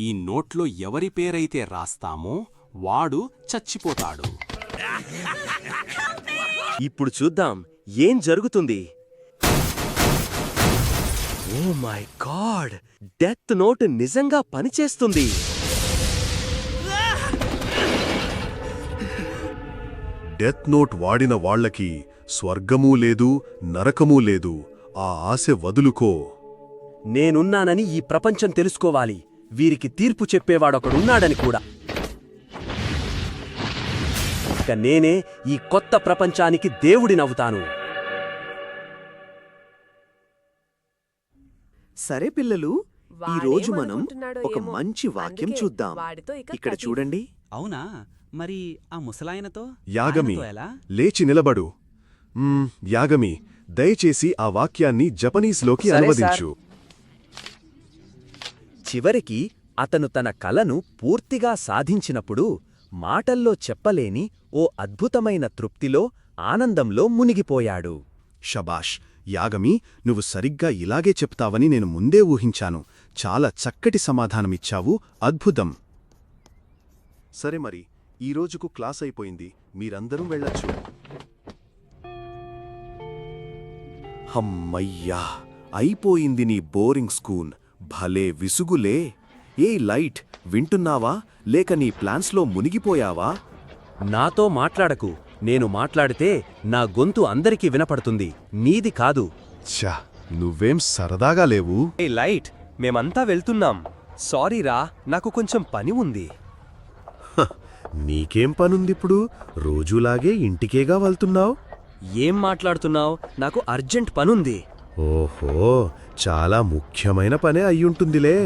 ఈ నోట్లో ఎవరి పేరైతే రాస్తామో వాడు చచ్చిపోతాడు. ఇప్పుడు చూద్దాం ఏం జరుగుతుంది. Oh my God, death note నిజంగా పనిచేస్తుంది. డెత్ నోట్ వాడిన వాళ్లకి స్వర్గమూ లేదు, నరకమూ లేదు. ఆ ఆశ వదులుకో. నేనున్నానని ఈ ప్రపంచం తెలుసుకోవాలి. వీరికి తీర్పు చెప్పేవాడొకడున్నాడని కూడా. ఇక నేనే ఈ కొత్త ప్రపంచానికి దేవుడినవుతాను. సరే పిల్లలు, ఈ రోజు మనం ఒక మంచి వాక్యం చూద్దాం. ఇక్కడ చూడండి. అవునా? మరి ఆ ముసలాయనతో యాగమి, ఆయనతో ఎలా? లేచి నిలబడు. యాగమి, దయచేసి ఆ వాక్యాన్ని జపనీస్లోకి సరే, అనువదించు. చివరికి అతను తన కలను పూర్తిగా సాధించినప్పుడు మాటల్లో చెప్పలేని ఓ అద్భుతమైన తృప్తిలో, ఆనందంలో మునిగిపోయాడు. షబాష్ యాగమి, నువ్వు సరిగ్గా ఇలాగే చెప్తావని నేను ముందే ఊహించాను. చాలా చక్కటి సమాధానమిచ్చావు. అద్భుతం. సరే మరి, ఈ రోజుకు క్లాస్ అయిపోయింది. మీరందరూ వెళ్ళొచ్చు. హమ్మయ్యా, అయిపోయింది నీ బోరింగ్ స్కూల్. భలే విసుగులే. ఏయ్ లైట్, వింటున్నావా? లేక నీ ప్లాన్స్లో మునిగిపోయావా? నాతో మాట్లాడకు. నేను మాట్లాడితే నా గొంతు అందరికీ వినపడుతుంది, నీది కాదు. ఛా, నువ్వేం సరదాగా లేవు. ఏ లైట్, మేమంతా వెళ్తున్నాం. సారీరా, నాకు కొంచెం పని ఉంది. నీకేం పనుందిప్పుడు? రోజులాగే ఇంటికేగా వెళ్తున్నావు. ఏం మాట్లాడుతున్నావ్? నాకు అర్జెంట్ పనుంది. ఓహో, చాలా ముఖ్యమైన పనే అయ్యుంటుందిలే.